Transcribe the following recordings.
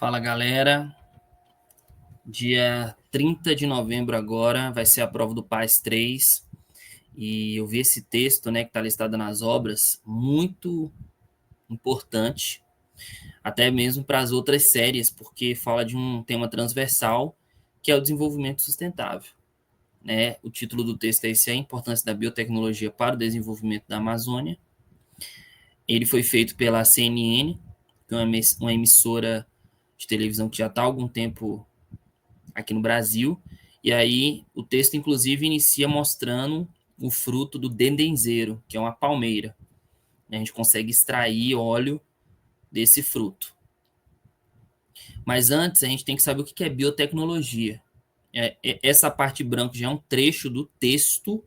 Fala, galera. Dia 30 de novembro agora vai ser a prova do PAS 3. E eu vi esse texto, né, que está listado nas obras, muito importante, até mesmo para as outras séries, porque fala de um tema transversal, que é o desenvolvimento sustentável. Né? O título do texto é esse, a importância da biotecnologia para o desenvolvimento da Amazônia. Ele foi feito pela CNN, que é uma emissora de televisão que já está há algum tempo aqui no Brasil. E aí o texto, inclusive, inicia mostrando o fruto do dendenzeiro, que é uma palmeira. A gente consegue extrair óleo desse fruto. Mas antes, a gente tem que saber o que é biotecnologia. Essa parte branca já é um trecho do texto,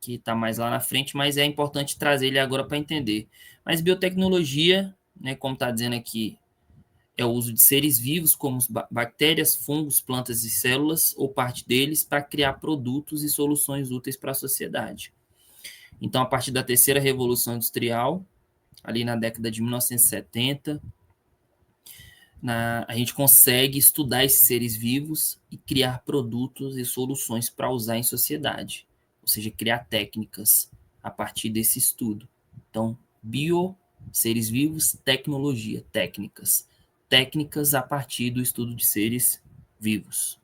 que está mais lá na frente, mas é importante trazer ele agora para entender. Mas biotecnologia, né, como está dizendo aqui, é o uso de seres vivos, como bactérias, fungos, plantas e células, ou parte deles, para criar produtos e soluções úteis para a sociedade. Então, a partir da terceira revolução industrial, ali na década de 1970, a gente consegue estudar esses seres vivos e criar produtos e soluções para usar em sociedade, ou seja, criar técnicas a partir desse estudo. Então, seres vivos, tecnologia, técnicas. Técnicas a partir do estudo de seres vivos.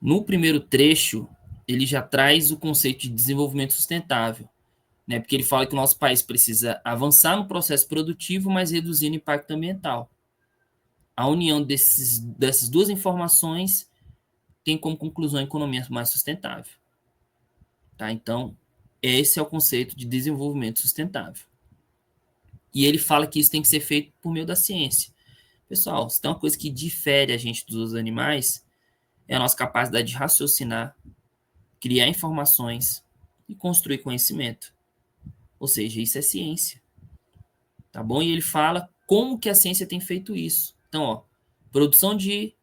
No primeiro trecho, ele já traz o conceito de desenvolvimento sustentável, né? Porque ele fala que o nosso país precisa avançar no processo produtivo, mas reduzir o impacto ambiental. A união dessas duas informações tem como conclusão a economia mais sustentável. Tá? Então, esse é o conceito de desenvolvimento sustentável. E ele fala que isso tem que ser feito por meio da ciência. Pessoal, se tem uma coisa que difere a gente dos outros animais, é a nossa capacidade de raciocinar, criar informações e construir conhecimento. Ou seja, isso é ciência. Tá bom? E ele fala como que a ciência tem feito isso. Então, ó, produção de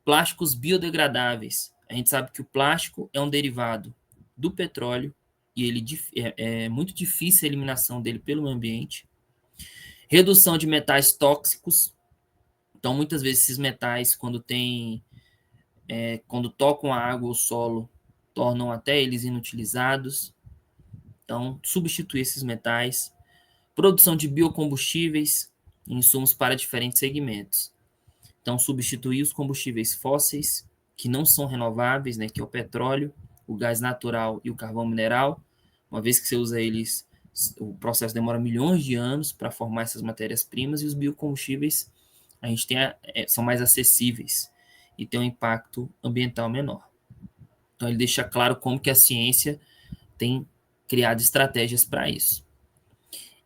plásticos biodegradáveis. A gente sabe que o plástico é um derivado do petróleo e ele é muito difícil a eliminação dele pelo meio ambiente. Redução de metais tóxicos. Então, muitas vezes esses metais, quando tocam a água ou o solo, tornam até eles inutilizados. Então, substituir esses metais. Produção de biocombustíveis, insumos para diferentes segmentos. Então, substituir os combustíveis fósseis, que não são renováveis, né, que é o petróleo, o gás natural e o carvão mineral. Uma vez que você usa eles, o processo demora milhões de anos para formar essas matérias-primas, e os biocombustíveis a gente são mais acessíveis e tem um impacto ambiental menor. Então, ele deixa claro como que a ciência tem criado estratégias para isso.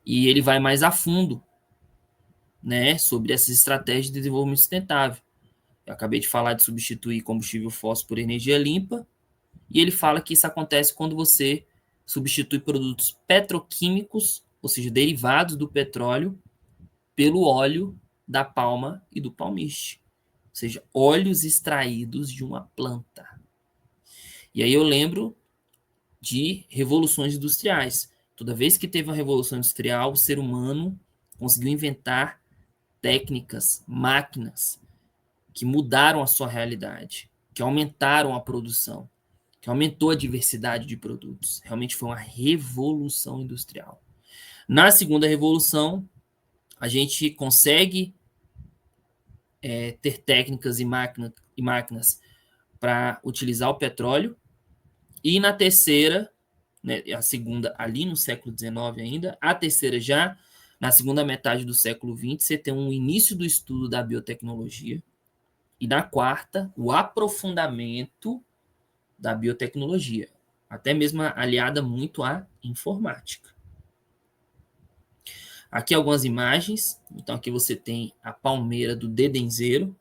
E ele vai mais a fundo, né, sobre essas estratégias de desenvolvimento sustentável. Eu acabei de falar de substituir combustível fóssil por energia limpa, e ele fala que isso acontece quando você substitui produtos petroquímicos, ou seja, derivados do petróleo, pelo óleo da palma e do palmiste, ou seja, óleos extraídos de uma planta. E aí eu lembro de revoluções industriais. Toda vez que teve uma revolução industrial, o ser humano conseguiu inventar técnicas, máquinas que mudaram a sua realidade, que aumentaram a produção, que aumentou a diversidade de produtos. Realmente foi uma revolução industrial. Na segunda revolução, a gente consegue ter técnicas e máquinas para utilizar o petróleo. E na terceira, né, a segunda ali no século XIX ainda, a terceira já na segunda metade do século XX, você tem um início do estudo da biotecnologia. E na quarta, o aprofundamento da biotecnologia, até mesmo aliada muito à informática. Aqui algumas imagens. Então aqui você tem a palmeira do dendenzeiro.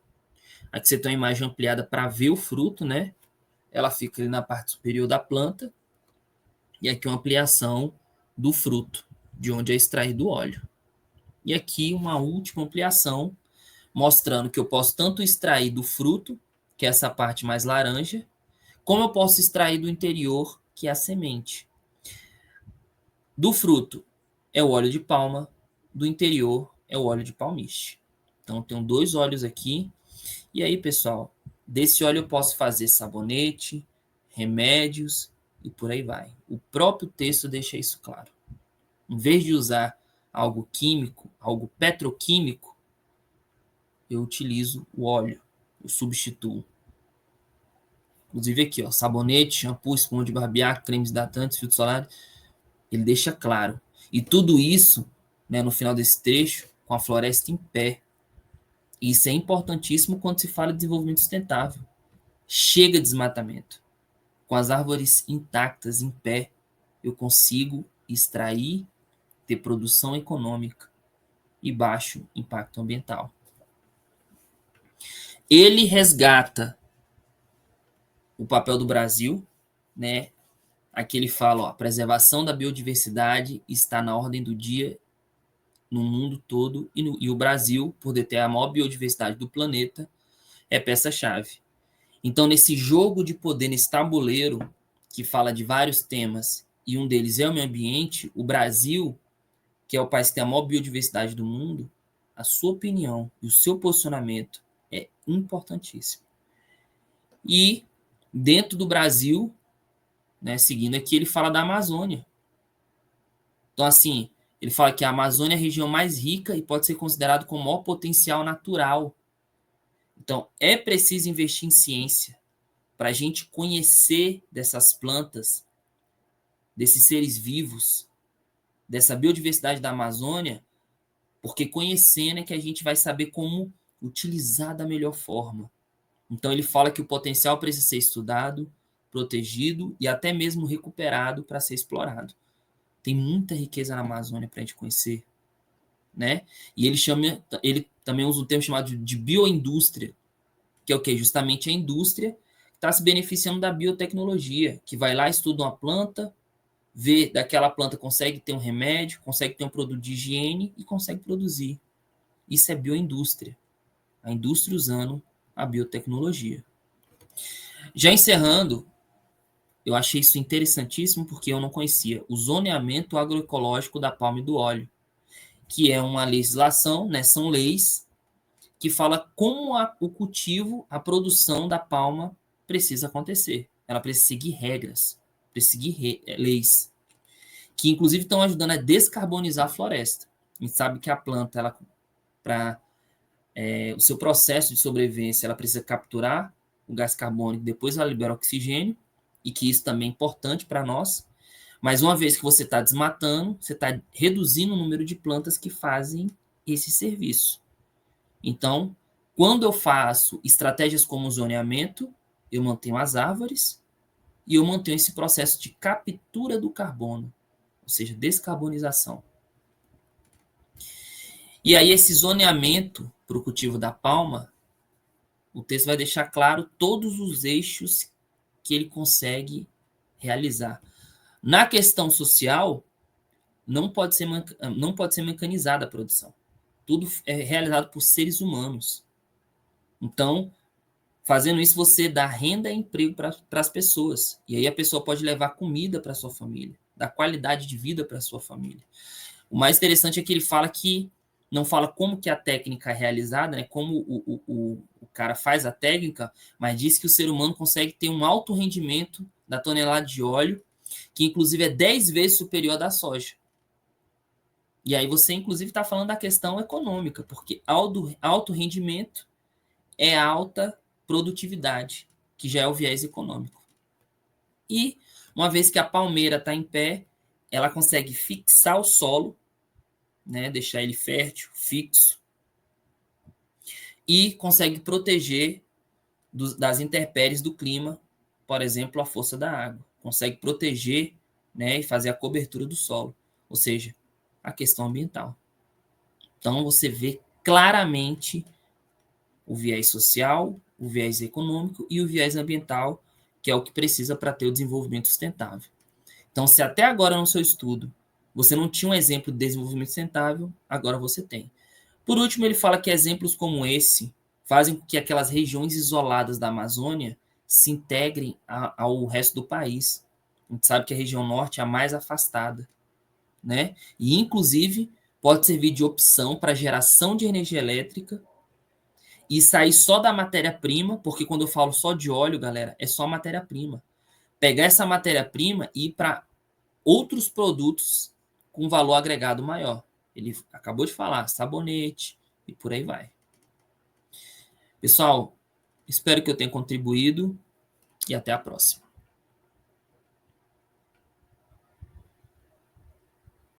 Aqui você tem uma imagem ampliada para ver o fruto, né? Ela fica ali na parte superior da planta. E aqui uma ampliação do fruto, de onde é extraído o óleo. E aqui uma última ampliação, mostrando que eu posso tanto extrair do fruto, que é essa parte mais laranja, como eu posso extrair do interior, que é a semente. Do fruto é o óleo de palma, do interior é o óleo de palmiste. Então, eu tenho 2 óleos aqui. E aí, pessoal, desse óleo eu posso fazer sabonete, remédios e por aí vai. O próprio texto deixa isso claro. Em vez de usar algo químico, algo petroquímico, eu utilizo o óleo, eu substituo. Inclusive aqui, ó, sabonete, shampoo, espuma de barbear, cremes hidratantes, filtro solar, ele deixa claro. E tudo isso, né, no final desse trecho, com a floresta em pé. Isso é importantíssimo quando se fala de desenvolvimento sustentável. Chega de desmatamento. Com as árvores intactas, em pé, eu consigo extrair, ter produção econômica e baixo impacto ambiental. Ele resgata o papel do Brasil, né? Aqui ele fala, ó, a preservação da biodiversidade está na ordem do dia no mundo todo e o Brasil, por deter a maior biodiversidade do planeta, é peça-chave. Então, nesse jogo de poder, nesse tabuleiro, que fala de vários temas, e um deles é o meio ambiente, o Brasil, que é o país que tem a maior biodiversidade do mundo, a sua opinião e o seu posicionamento é importantíssimo. E dentro do Brasil, né, seguindo aqui, ele fala da Amazônia. Então, assim, ele fala que a Amazônia é a região mais rica e pode ser considerado como o maior potencial natural. Então, é preciso investir em ciência para a gente conhecer dessas plantas, desses seres vivos, dessa biodiversidade da Amazônia, porque conhecendo é que a gente vai saber como utilizar da melhor forma. Então, ele fala que o potencial precisa ser estudado, protegido e até mesmo recuperado para ser explorado. Tem muita riqueza na Amazônia para a gente conhecer, né? E ele também usa um termo chamado de bioindústria, que é o quê? Justamente a indústria que está se beneficiando da biotecnologia, que vai lá, estuda uma planta, vê daquela planta, consegue ter um remédio, consegue ter um produto de higiene e consegue produzir. Isso é bioindústria. A indústria usando a biotecnologia. Já encerrando, eu achei isso interessantíssimo porque eu não conhecia o zoneamento agroecológico da palma e do óleo, que é uma legislação, né, são leis que fala como o cultivo, a produção da palma precisa acontecer. Ela precisa seguir regras, precisa seguir leis, que inclusive estão ajudando a descarbonizar a floresta. A gente sabe que a planta, ela, para o seu processo de sobrevivência, ela precisa capturar o gás carbônico, depois ela libera oxigênio, e que isso também é importante para nós. Mas uma vez que você está desmatando, você está reduzindo o número de plantas que fazem esse serviço. Então, quando eu faço estratégias como o zoneamento, eu mantenho as árvores e eu mantenho esse processo de captura do carbono, ou seja, descarbonização. E aí, esse zoneamento para o cultivo da palma, o texto vai deixar claro todos os eixos que ele consegue realizar. Na questão social, não pode ser mecanizada a produção. Tudo é realizado por seres humanos. Então, fazendo isso, você dá renda e emprego para as pessoas. E aí a pessoa pode levar comida para sua família, dar qualidade de vida para sua família. O mais interessante é que ele fala que não fala como que a técnica é realizada, né, como o cara faz a técnica, mas diz que o ser humano consegue ter um alto rendimento da tonelada de óleo, que inclusive é 10 vezes superior à da soja. E aí você, inclusive, está falando da questão econômica, porque alto rendimento é alta produtividade, que já é o viés econômico. E, uma vez que a palmeira está em pé, ela consegue fixar o solo, né, deixar ele fértil, fixo, e consegue proteger das intempéries do clima, por exemplo, a força da água. Consegue proteger, né, e fazer a cobertura do solo, ou seja, a questão ambiental. Então, você vê claramente o viés social, o viés econômico e o viés ambiental, que é o que precisa para ter o desenvolvimento sustentável. Então, se até agora no seu estudo você não tinha um exemplo de desenvolvimento sustentável, agora você tem. Por último, ele fala que exemplos como esse fazem com que aquelas regiões isoladas da Amazônia se integrem ao resto do país. A gente sabe que a região norte é a mais afastada, né? E, inclusive, pode servir de opção para geração de energia elétrica e sair só da matéria-prima, porque quando eu falo só de óleo, galera, é só matéria-prima. Pegar essa matéria-prima e ir para outros produtos com valor agregado maior. Ele acabou de falar, sabonete e por aí vai. Pessoal, espero que eu tenha contribuído e até a próxima.